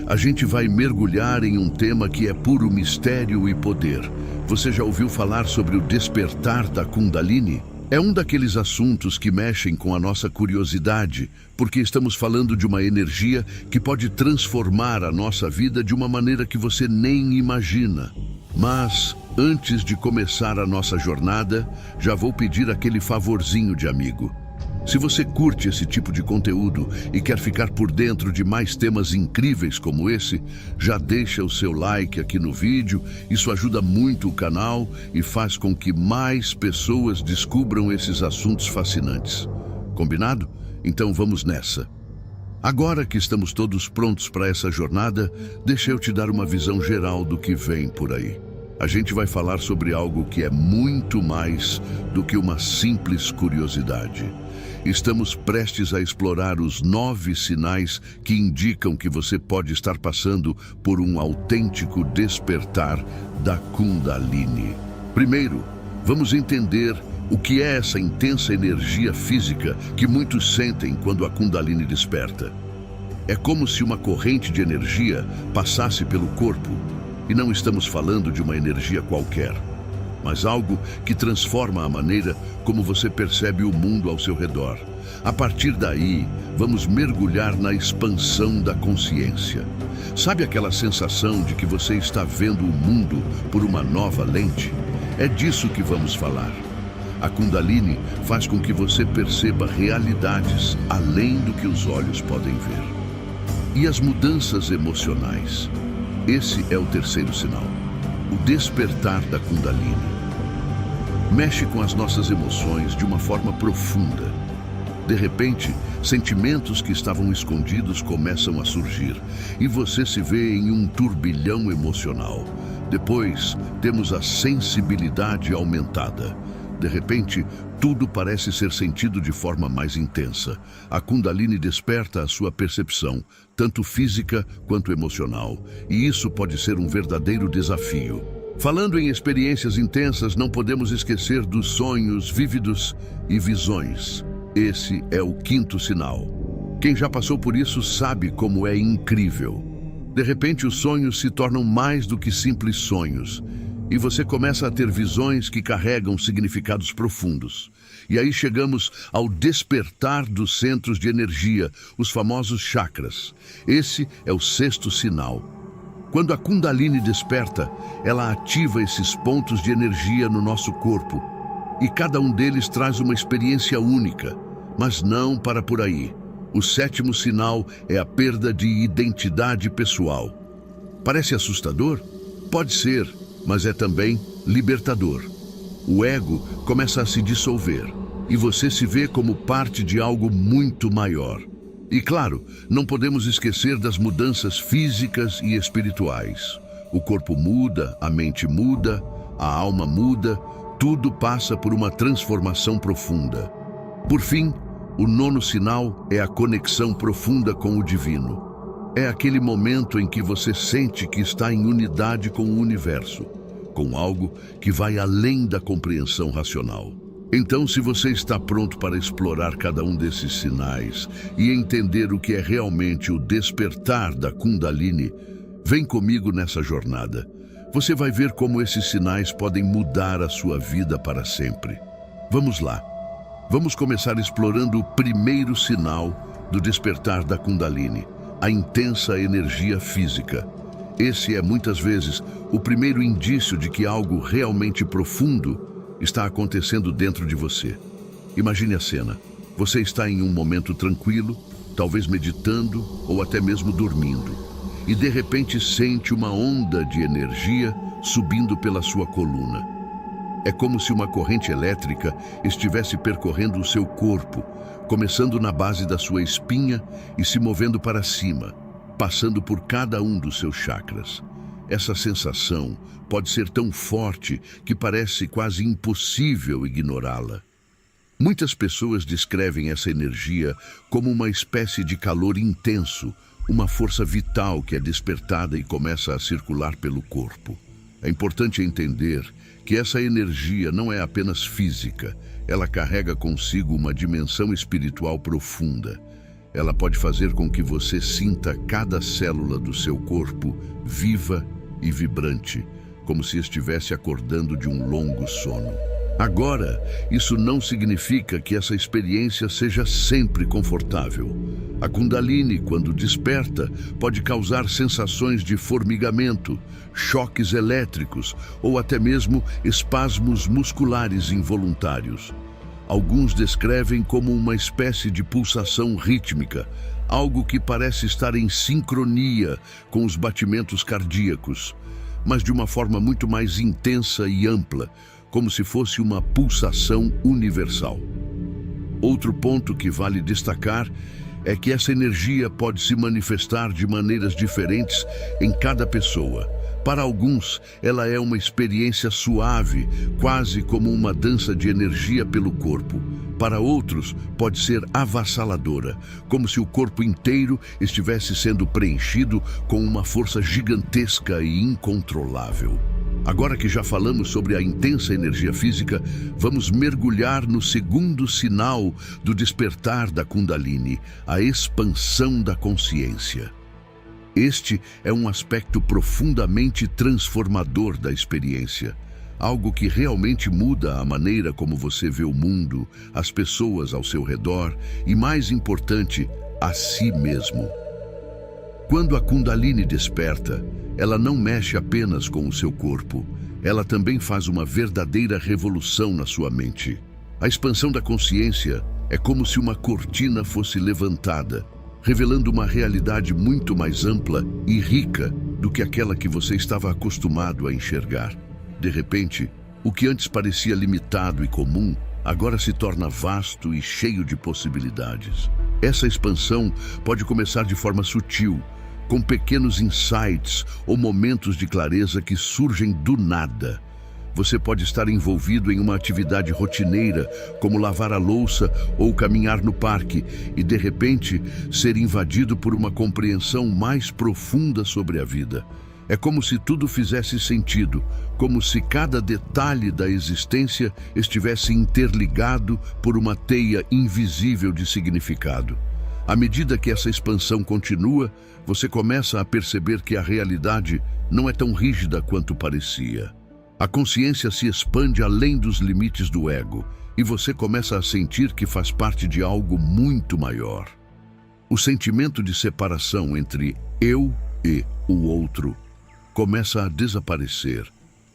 a gente vai mergulhar em um tema que é puro mistério e poder. Você já ouviu falar sobre o despertar da Kundalini? É um daqueles assuntos que mexem com a nossa curiosidade, porque estamos falando de uma energia que pode transformar a nossa vida de uma maneira que você nem imagina. Mas, antes de começar a nossa jornada, já vou pedir aquele favorzinho de amigo. Se você curte esse tipo de conteúdo e quer ficar por dentro de mais temas incríveis como esse, já deixa o seu like aqui no vídeo. Isso ajuda muito o canal e faz com que mais pessoas descubram esses assuntos fascinantes. Combinado? Então vamos nessa. Agora que estamos todos prontos para essa jornada, deixa eu te dar uma visão geral do que vem por aí. A gente vai falar sobre algo que é muito mais do que uma simples curiosidade. Estamos prestes a explorar os 9 sinais que indicam que você pode estar passando por um autêntico despertar da Kundalini. Primeiro, vamos entender o que é essa intensa energia física que muitos sentem quando a Kundalini desperta. É como se uma corrente de energia passasse pelo corpo, e não estamos falando de uma energia qualquer, mas algo que transforma a maneira como você percebe o mundo ao seu redor. A partir daí, vamos mergulhar na expansão da consciência. Sabe aquela sensação de que você está vendo o mundo por uma nova lente? É disso que vamos falar. A Kundalini faz com que você perceba realidades além do que os olhos podem ver. E as mudanças emocionais? Esse é o terceiro sinal, o despertar da Kundalini. Mexe com as nossas emoções de uma forma profunda. De repente, sentimentos que estavam escondidos começam a surgir e você se vê em um turbilhão emocional. Depois, temos a sensibilidade aumentada. De repente, tudo parece ser sentido de forma mais intensa. A Kundalini desperta a sua percepção, tanto física quanto emocional, e isso pode ser um verdadeiro desafio. Falando em experiências intensas, não podemos esquecer dos sonhos vívidos e visões. Esse é o quinto sinal. Quem já passou por isso sabe como é incrível. De repente, os sonhos se tornam mais do que simples sonhos, e você começa a ter visões que carregam significados profundos. E aí chegamos ao despertar dos centros de energia, os famosos chakras. Esse é o sexto sinal. Quando a Kundalini desperta, ela ativa esses pontos de energia no nosso corpo. E cada um deles traz uma experiência única, mas não para por aí. O sétimo sinal é a perda de identidade pessoal. Parece assustador? Pode ser, mas é também libertador. O ego começa a se dissolver e você se vê como parte de algo muito maior. E claro, não podemos esquecer das mudanças físicas e espirituais. O corpo muda, a mente muda, a alma muda, tudo passa por uma transformação profunda. Por fim, o nono sinal é a conexão profunda com o divino. É aquele momento em que você sente que está em unidade com o universo, com algo que vai além da compreensão racional. Então, se você está pronto para explorar cada um desses sinais e entender o que é realmente o despertar da Kundalini, vem comigo nessa jornada. Você vai ver como esses sinais podem mudar a sua vida para sempre. Vamos lá. Vamos começar explorando o primeiro sinal do despertar da Kundalini, a intensa energia física. Esse é, muitas vezes, o primeiro indício de que algo realmente profundo está acontecendo dentro de você. Imagine a cena. Você está em um momento tranquilo, talvez meditando ou até mesmo dormindo, e de repente sente uma onda de energia subindo pela sua coluna. É como se uma corrente elétrica estivesse percorrendo o seu corpo, começando na base da sua espinha e se movendo para cima, passando por cada um dos seus chakras. Essa sensação pode ser tão forte que parece quase impossível ignorá-la. Muitas pessoas descrevem essa energia como uma espécie de calor intenso, uma força vital que é despertada e começa a circular pelo corpo. É importante entender que essa energia não é apenas física, ela carrega consigo uma dimensão espiritual profunda. Ela pode fazer com que você sinta cada célula do seu corpo viva e vibrante, como se estivesse acordando de um longo sono. Agora, isso não significa que essa experiência seja sempre confortável. A Kundalini, quando desperta, pode causar sensações de formigamento, choques elétricos ou até mesmo espasmos musculares involuntários. Alguns descrevem como uma espécie de pulsação rítmica, algo que parece estar em sincronia com os batimentos cardíacos, mas de uma forma muito mais intensa e ampla, como se fosse uma pulsação universal. Outro ponto que vale destacar é que essa energia pode se manifestar de maneiras diferentes em cada pessoa. Para alguns, ela é uma experiência suave, quase como uma dança de energia pelo corpo. Para outros, pode ser avassaladora, como se o corpo inteiro estivesse sendo preenchido com uma força gigantesca e incontrolável. Agora que já falamos sobre a intensa energia física, vamos mergulhar no segundo sinal do despertar da Kundalini, a expansão da consciência. Este é um aspecto profundamente transformador da experiência, algo que realmente muda a maneira como você vê o mundo, as pessoas ao seu redor e, mais importante, a si mesmo. Quando a Kundalini desperta, ela não mexe apenas com o seu corpo, ela também faz uma verdadeira revolução na sua mente. A expansão da consciência é como se uma cortina fosse levantada, revelando uma realidade muito mais ampla e rica do que aquela que você estava acostumado a enxergar. De repente, o que antes parecia limitado e comum, agora se torna vasto e cheio de possibilidades. Essa expansão pode começar de forma sutil, com pequenos insights ou momentos de clareza que surgem do nada. Você pode estar envolvido em uma atividade rotineira, como lavar a louça ou caminhar no parque, e de repente ser invadido por uma compreensão mais profunda sobre a vida. É como se tudo fizesse sentido, como se cada detalhe da existência estivesse interligado por uma teia invisível de significado. À medida que essa expansão continua, você começa a perceber que a realidade não é tão rígida quanto parecia. A consciência se expande além dos limites do ego e você começa a sentir que faz parte de algo muito maior. O sentimento de separação entre eu e o outro começa a desaparecer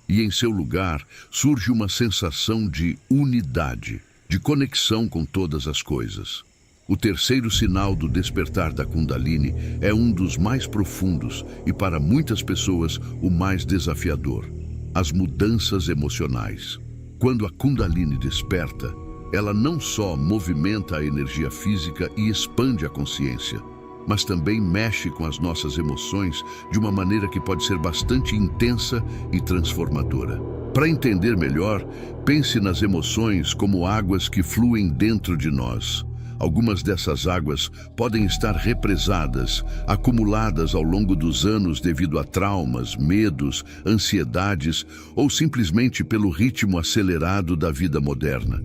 e, em seu lugar, surge uma sensação de unidade, de conexão com todas as coisas. O terceiro sinal do despertar da Kundalini é um dos mais profundos e, para muitas pessoas, o mais desafiador: as mudanças emocionais. Quando a Kundalini desperta, ela não só movimenta a energia física e expande a consciência, mas também mexe com as nossas emoções de uma maneira que pode ser bastante intensa e transformadora. Para entender melhor, pense nas emoções como águas que fluem dentro de nós. Algumas dessas águas podem estar represadas, acumuladas ao longo dos anos devido a traumas, medos, ansiedades ou simplesmente pelo ritmo acelerado da vida moderna.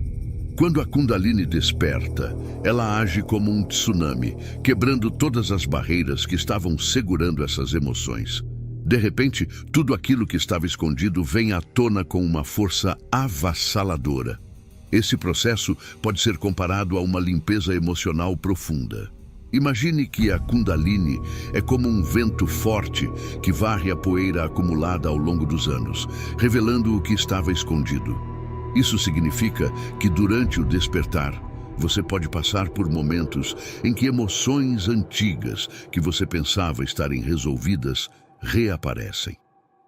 Quando a Kundalini desperta, ela age como um tsunami, quebrando todas as barreiras que estavam segurando essas emoções. De repente, tudo aquilo que estava escondido vem à tona com uma força avassaladora. Esse processo pode ser comparado a uma limpeza emocional profunda. Imagine que a Kundalini é como um vento forte que varre a poeira acumulada ao longo dos anos, revelando o que estava escondido. Isso significa que durante o despertar, você pode passar por momentos em que emoções antigas que você pensava estarem resolvidas reaparecem.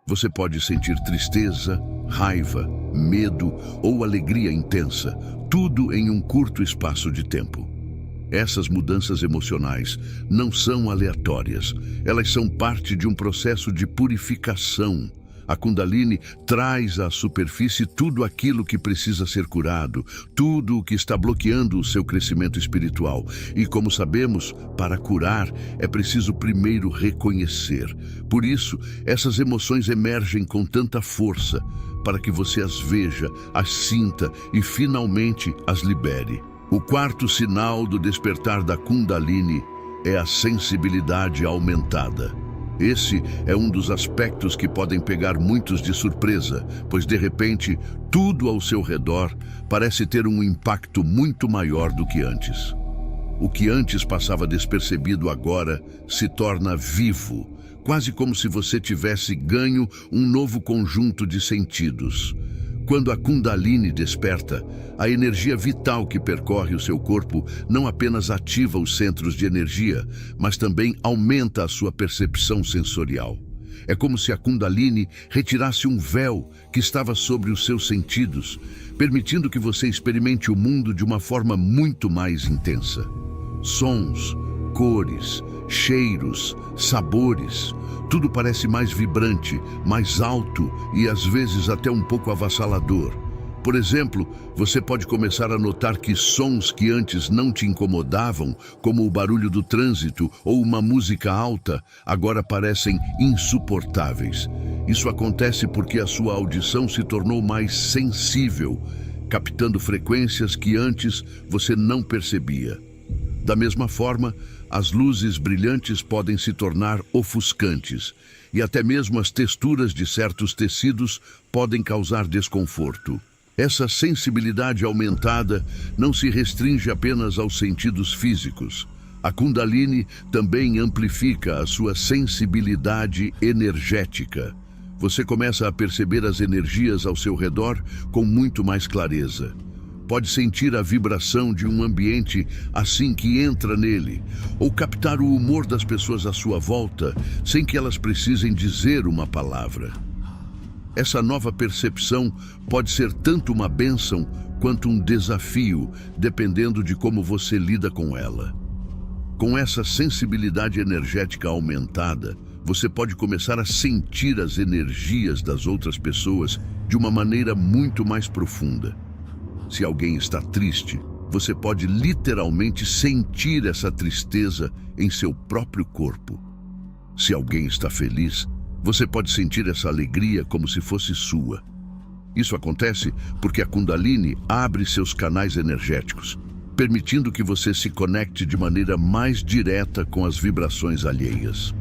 Você pode sentir tristeza, raiva, medo ou alegria intensa, tudo em um curto espaço de tempo. Essas mudanças emocionais não são aleatórias, elas são parte de um processo de purificação. A Kundalini traz à superfície tudo aquilo que precisa ser curado, tudo o que está bloqueando o seu crescimento espiritual. E como sabemos, para curar é preciso primeiro reconhecer. Por isso, essas emoções emergem com tanta força, para que você as veja, as sinta e finalmente as libere. O quarto sinal do despertar da Kundalini é a sensibilidade aumentada. Esse é um dos aspectos que podem pegar muitos de surpresa, pois de repente tudo ao seu redor parece ter um impacto muito maior do que antes. O que antes passava despercebido agora se torna vivo, quase como se você tivesse ganho um novo conjunto de sentidos. Quando a Kundalini desperta, a energia vital que percorre o seu corpo não apenas ativa os centros de energia, mas também aumenta a sua percepção sensorial. É como se a Kundalini retirasse um véu que estava sobre os seus sentidos, permitindo que você experimente o mundo de uma forma muito mais intensa. Sons, cores, cheiros, sabores, tudo parece mais vibrante, mais alto e às vezes até um pouco avassalador. Por exemplo, você pode começar a notar que sons que antes não te incomodavam, como o barulho do trânsito ou uma música alta, agora parecem insuportáveis. Isso acontece porque a sua audição se tornou mais sensível, captando frequências que antes você não percebia. Da mesma forma, as luzes brilhantes podem se tornar ofuscantes e até mesmo as texturas de certos tecidos podem causar desconforto. Essa sensibilidade aumentada não se restringe apenas aos sentidos físicos. A Kundalini também amplifica a sua sensibilidade energética. Você começa a perceber as energias ao seu redor com muito mais clareza. Pode sentir a vibração de um ambiente assim que entra nele, ou captar o humor das pessoas à sua volta, sem que elas precisem dizer uma palavra. Essa nova percepção pode ser tanto uma bênção quanto um desafio, dependendo de como você lida com ela. Com essa sensibilidade energética aumentada, você pode começar a sentir as energias das outras pessoas de uma maneira muito mais profunda. Se alguém está triste, você pode literalmente sentir essa tristeza em seu próprio corpo. Se alguém está feliz, você pode sentir essa alegria como se fosse sua. Isso acontece porque a Kundalini abre seus canais energéticos, permitindo que você se conecte de maneira mais direta com as vibrações alheias.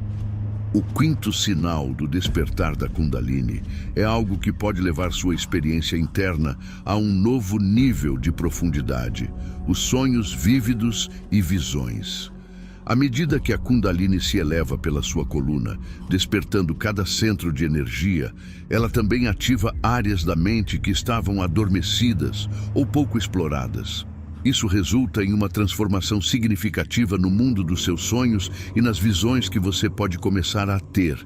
O quinto sinal do despertar da Kundalini é algo que pode levar sua experiência interna a um novo nível de profundidade: os sonhos vívidos e visões. À medida que a Kundalini se eleva pela sua coluna, despertando cada centro de energia, ela também ativa áreas da mente que estavam adormecidas ou pouco exploradas. Isso resulta em uma transformação significativa no mundo dos seus sonhos e nas visões que você pode começar a ter,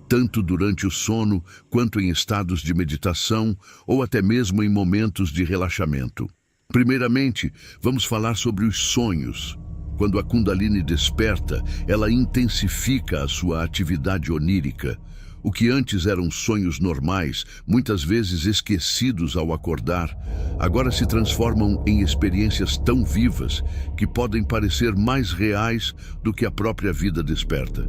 tanto durante o sono quanto em estados de meditação ou até mesmo em momentos de relaxamento. Primeiramente, vamos falar sobre os sonhos. Quando a Kundalini desperta, ela intensifica a sua atividade onírica. O que antes eram sonhos normais, muitas vezes esquecidos ao acordar, agora se transformam em experiências tão vivas que podem parecer mais reais do que a própria vida desperta.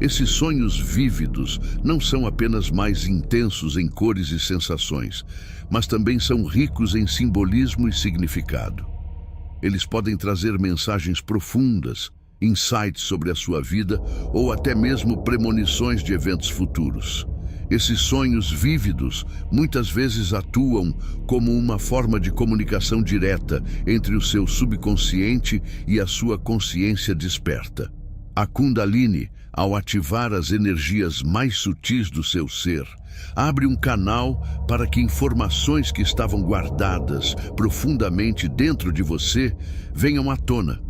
Esses sonhos vívidos não são apenas mais intensos em cores e sensações, mas também são ricos em simbolismo e significado. Eles podem trazer mensagens profundas, insights sobre a sua vida ou até mesmo premonições de eventos futuros. Esses sonhos vívidos muitas vezes atuam como uma forma de comunicação direta entre o seu subconsciente e a sua consciência desperta. A Kundalini, ao ativar as energias mais sutis do seu ser, abre um canal para que informações que estavam guardadas profundamente dentro de você venham à tona.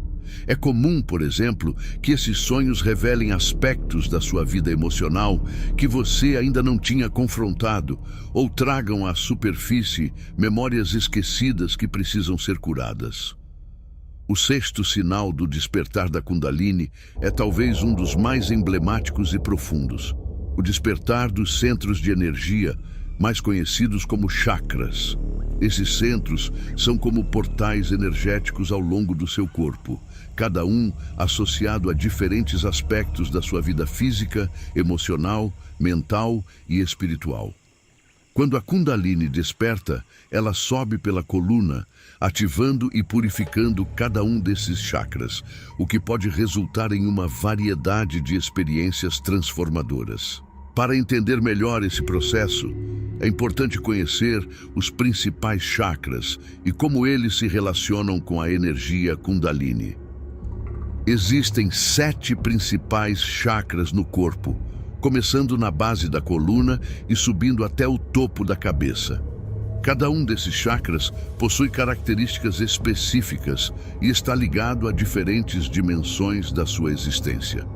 É comum, por exemplo, que esses sonhos revelem aspectos da sua vida emocional que você ainda não tinha confrontado ou tragam à superfície memórias esquecidas que precisam ser curadas. O sexto sinal do despertar da Kundalini é talvez um dos mais emblemáticos e profundos: o despertar dos centros de energia, mais conhecidos como chakras. Esses centros são como portais energéticos ao longo do seu corpo, cada um associado a diferentes aspectos da sua vida física, emocional, mental e espiritual. Quando a Kundalini desperta, ela sobe pela coluna, ativando e purificando cada um desses chakras, o que pode resultar em uma variedade de experiências transformadoras. Para entender melhor esse processo, é importante conhecer os principais chakras e como eles se relacionam com a energia Kundalini. Existem 7 principais chakras no corpo, começando na base da coluna e subindo até o topo da cabeça. Cada um desses chakras possui características específicas e está ligado a diferentes dimensões da sua existência.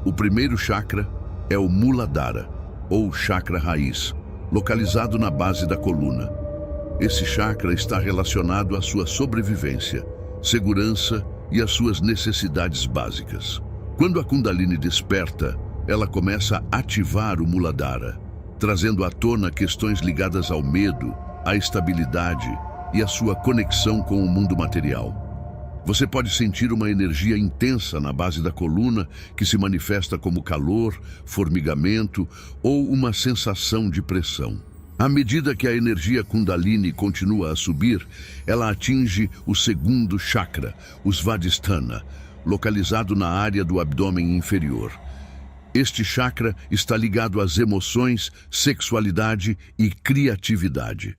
O primeiro chakra é o Muladhara, ou chakra raiz, localizado na base da coluna. Esse chakra está relacionado à sua sobrevivência, segurança e às suas necessidades básicas. Quando a Kundalini desperta, ela começa a ativar o Muladhara, trazendo à tona questões ligadas ao medo, à estabilidade e à sua conexão com o mundo material. Você pode sentir uma energia intensa na base da coluna que se manifesta como calor, formigamento ou uma sensação de pressão. À medida que a energia Kundalini continua a subir, ela atinge o segundo chakra, o Svadhisthana, localizado na área do abdômen inferior. Este chakra está ligado às emoções, sexualidade e criatividade.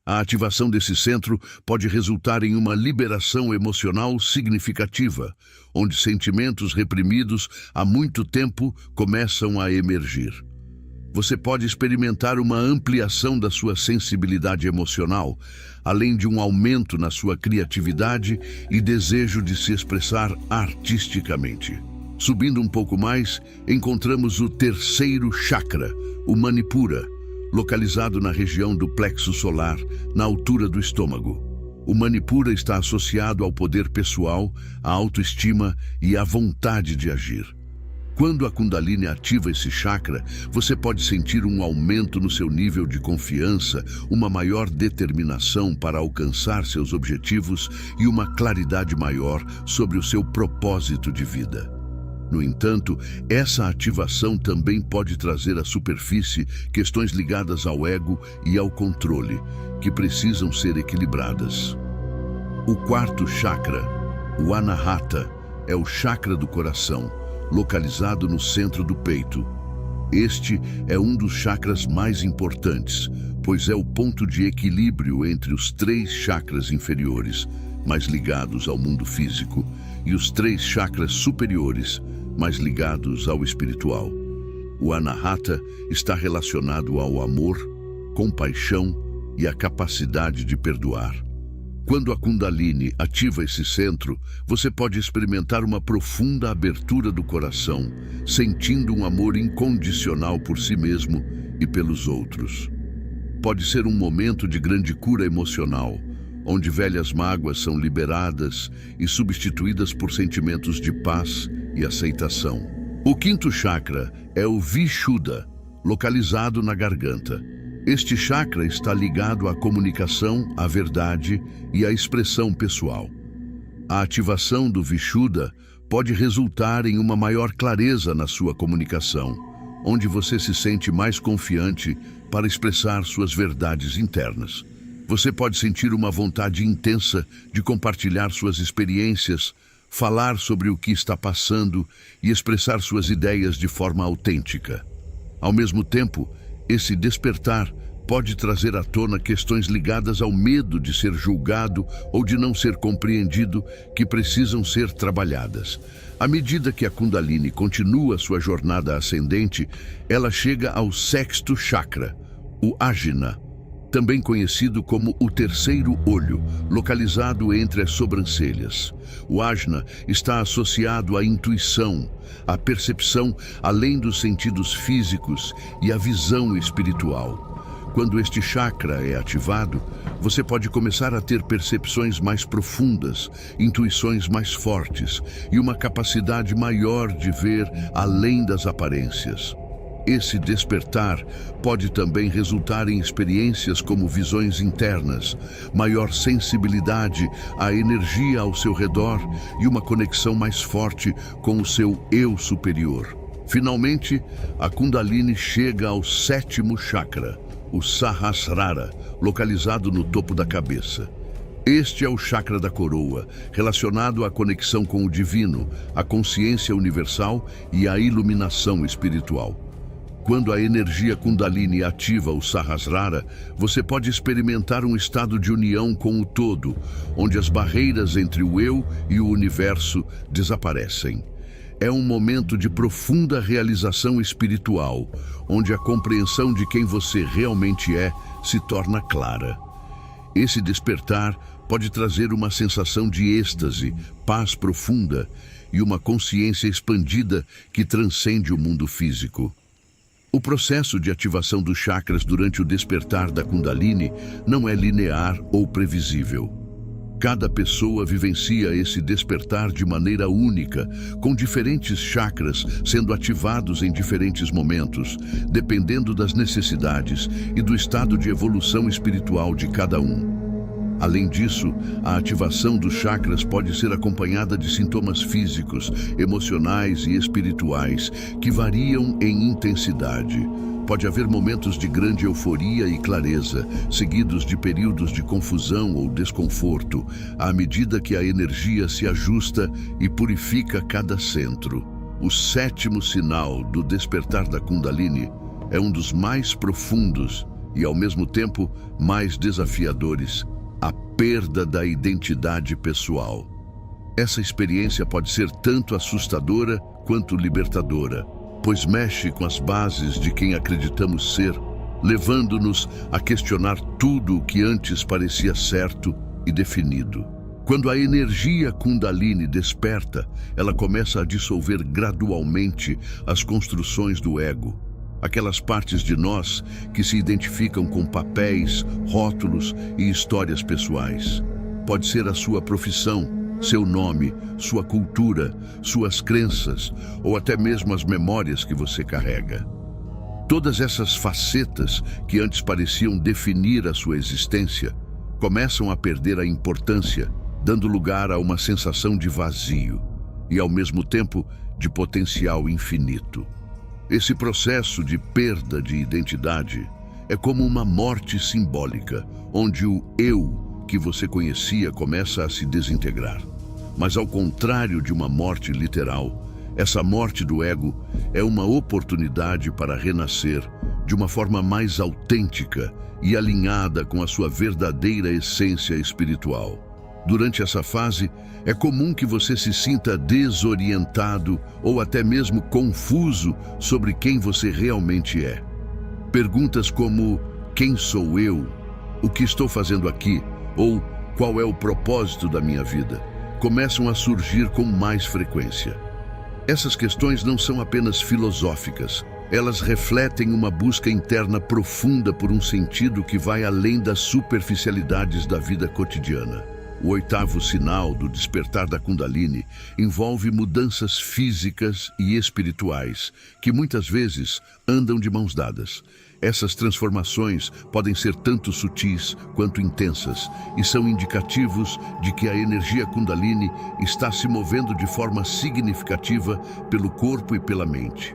A ativação desse centro pode resultar em uma liberação emocional significativa, onde sentimentos reprimidos há muito tempo começam a emergir. Você pode experimentar uma ampliação da sua sensibilidade emocional, além de um aumento na sua criatividade e desejo de se expressar artisticamente. Subindo um pouco mais, encontramos o terceiro chakra, o Manipura, localizado na região do plexo solar, na altura do estômago. O Manipura está associado ao poder pessoal, à autoestima e à vontade de agir. Quando a Kundalini ativa esse chakra, você pode sentir um aumento no seu nível de confiança, uma maior determinação para alcançar seus objetivos e uma claridade maior sobre o seu propósito de vida. No entanto, essa ativação também pode trazer à superfície questões ligadas ao ego e ao controle, que precisam ser equilibradas. O quarto chakra, o Anahata, é o chakra do coração, localizado no centro do peito. Este é um dos chakras mais importantes, pois é o ponto de equilíbrio entre os 3 chakras inferiores, mais ligados ao mundo físico, e os 3 chakras superiores, mais ligados ao espiritual. O Anahata está relacionado ao amor, compaixão e à capacidade de perdoar. Quando a Kundalini ativa esse centro, você pode experimentar uma profunda abertura do coração, sentindo um amor incondicional por si mesmo e pelos outros. Pode ser um momento de grande cura emocional, onde velhas mágoas são liberadas e substituídas por sentimentos de paz e aceitação. O quinto chakra é o Vishuddha, localizado na garganta. Este chakra está ligado à comunicação, à verdade e à expressão pessoal. A ativação do Vishuddha pode resultar em uma maior clareza na sua comunicação, onde você se sente mais confiante para expressar suas verdades internas. Você pode sentir uma vontade intensa de compartilhar suas experiências, falar sobre o que está passando e expressar suas ideias de forma autêntica. Ao mesmo tempo, esse despertar pode trazer à tona questões ligadas ao medo de ser julgado ou de não ser compreendido que precisam ser trabalhadas. À medida que a Kundalini continua sua jornada ascendente, ela chega ao sexto chakra, o Ajna, também conhecido como o terceiro olho, localizado entre as sobrancelhas. O Ajna está associado à intuição, à percepção além dos sentidos físicos e à visão espiritual. Quando este chakra é ativado, você pode começar a ter percepções mais profundas, intuições mais fortes e uma capacidade maior de ver além das aparências. Esse despertar pode também resultar em experiências como visões internas, maior sensibilidade à energia ao seu redor e uma conexão mais forte com o seu eu superior. Finalmente, a Kundalini chega ao sétimo chakra, o Sahasrara, localizado no topo da cabeça. Este é o chakra da coroa, relacionado à conexão com o divino, a consciência universal e a iluminação espiritual. Quando a energia Kundalini ativa o Sahasrara, você pode experimentar um estado de união com o todo, onde as barreiras entre o eu e o universo desaparecem. É um momento de profunda realização espiritual, onde a compreensão de quem você realmente é se torna clara. Esse despertar pode trazer uma sensação de êxtase, paz profunda e uma consciência expandida que transcende o mundo físico. O processo de ativação dos chakras durante o despertar da Kundalini não é linear ou previsível. Cada pessoa vivencia esse despertar de maneira única, com diferentes chakras sendo ativados em diferentes momentos, dependendo das necessidades e do estado de evolução espiritual de cada um. Além disso, a ativação dos chakras pode ser acompanhada de sintomas físicos, emocionais e espirituais que variam em intensidade. Pode haver momentos de grande euforia e clareza, seguidos de períodos de confusão ou desconforto, à medida que a energia se ajusta e purifica cada centro. O sétimo sinal do despertar da Kundalini é um dos mais profundos e, ao mesmo tempo, mais desafiadores: a perda da identidade pessoal. Essa experiência pode ser tanto assustadora quanto libertadora, pois mexe com as bases de quem acreditamos ser, levando-nos a questionar tudo o que antes parecia certo e definido. Quando a energia Kundalini desperta, ela começa a dissolver gradualmente as construções do ego, aquelas partes de nós que se identificam com papéis, rótulos e histórias pessoais. Pode ser a sua profissão, seu nome, sua cultura, suas crenças ou até mesmo as memórias que você carrega. Todas essas facetas que antes pareciam definir a sua existência começam a perder a importância, dando lugar a uma sensação de vazio e, ao mesmo tempo, de potencial infinito. Esse processo de perda de identidade é como uma morte simbólica, onde o eu que você conhecia começa a se desintegrar. Mas ao contrário de uma morte literal, essa morte do ego é uma oportunidade para renascer de uma forma mais autêntica e alinhada com a sua verdadeira essência espiritual. Durante essa fase, é comum que você se sinta desorientado ou até mesmo confuso sobre quem você realmente é. Perguntas como: quem sou eu? O que estou fazendo aqui? Ou qual é o propósito da minha vida? Começam a surgir com mais frequência. Essas questões não são apenas filosóficas. Elas refletem uma busca interna profunda por um sentido que vai além das superficialidades da vida cotidiana. O oitavo sinal do despertar da Kundalini envolve mudanças físicas e espirituais, que muitas vezes andam de mãos dadas. Essas transformações podem ser tanto sutis quanto intensas e são indicativos de que a energia Kundalini está se movendo de forma significativa pelo corpo e pela mente.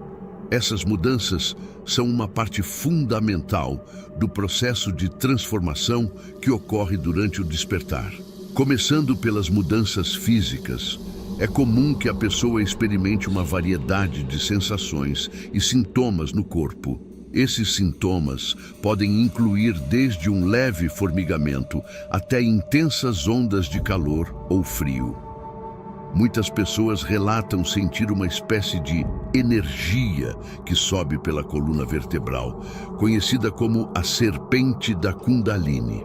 Essas mudanças são uma parte fundamental do processo de transformação que ocorre durante o despertar. Começando pelas mudanças físicas, é comum que a pessoa experimente uma variedade de sensações e sintomas no corpo. Esses sintomas podem incluir desde um leve formigamento até intensas ondas de calor ou frio. Muitas pessoas relatam sentir uma espécie de energia que sobe pela coluna vertebral, conhecida como a serpente da Kundalini.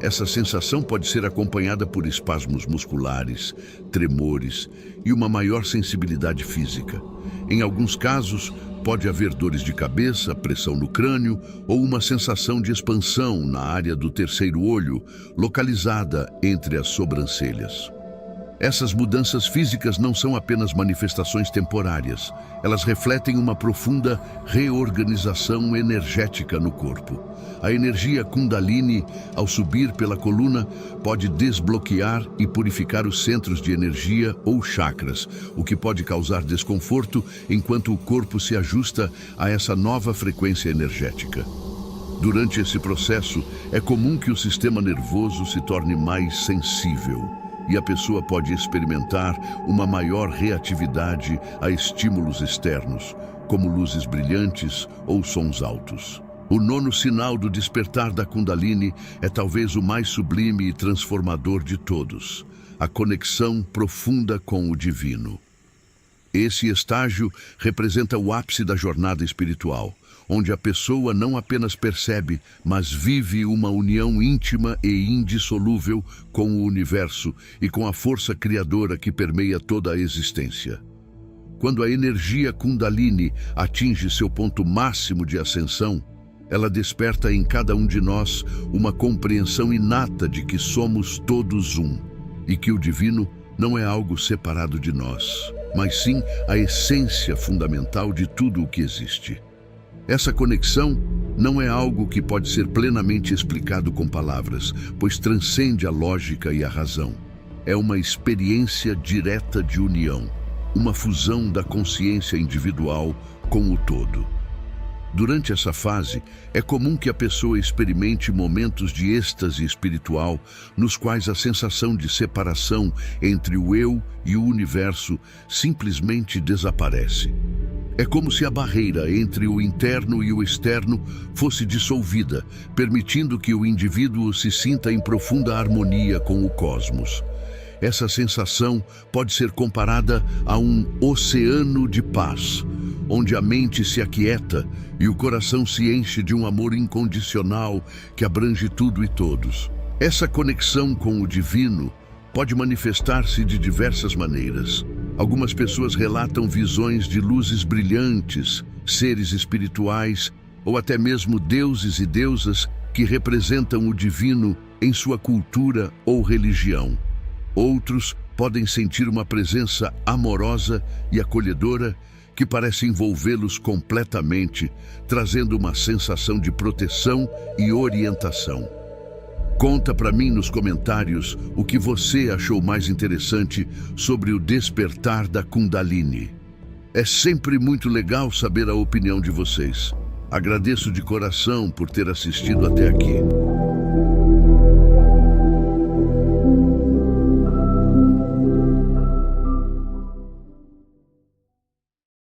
Essa sensação pode ser acompanhada por espasmos musculares, tremores e uma maior sensibilidade física. Em alguns casos, pode haver dores de cabeça, pressão no crânio ou uma sensação de expansão na área do terceiro olho, localizada entre as sobrancelhas. Essas mudanças físicas não são apenas manifestações temporárias. Elas refletem uma profunda reorganização energética no corpo. A energia Kundalini, ao subir pela coluna, pode desbloquear e purificar os centros de energia ou chakras, o que pode causar desconforto enquanto o corpo se ajusta a essa nova frequência energética. Durante esse processo, é comum que o sistema nervoso se torne mais sensível e a pessoa pode experimentar uma maior reatividade a estímulos externos, como luzes brilhantes ou sons altos. O nono sinal do despertar da Kundalini é talvez o mais sublime e transformador de todos: a conexão profunda com o divino. Esse estágio representa o ápice da jornada espiritual, onde a pessoa não apenas percebe, mas vive uma união íntima e indissolúvel com o universo e com a força criadora que permeia toda a existência. Quando a energia Kundalini atinge seu ponto máximo de ascensão, ela desperta em cada um de nós uma compreensão inata de que somos todos um e que o divino não é algo separado de nós, mas sim a essência fundamental de tudo o que existe. Essa conexão não é algo que pode ser plenamente explicado com palavras, pois transcende a lógica e a razão. É uma experiência direta de união, uma fusão da consciência individual com o todo. Durante essa fase, é comum que a pessoa experimente momentos de êxtase espiritual, nos quais a sensação de separação entre o eu e o universo simplesmente desaparece. É como se a barreira entre o interno e o externo fosse dissolvida, permitindo que o indivíduo se sinta em profunda harmonia com o cosmos. Essa sensação pode ser comparada a um oceano de paz, onde a mente se aquieta e o coração se enche de um amor incondicional que abrange tudo e todos. Essa conexão com o divino pode manifestar-se de diversas maneiras. Algumas pessoas relatam visões de luzes brilhantes, seres espirituais ou até mesmo deuses e deusas que representam o divino em sua cultura ou religião. Outros podem sentir uma presença amorosa e acolhedora que parece envolvê-los completamente, trazendo uma sensação de proteção e orientação. Conta para mim nos comentários o que você achou mais interessante sobre o despertar da Kundalini. É sempre muito legal saber a opinião de vocês. Agradeço de coração por ter assistido até aqui.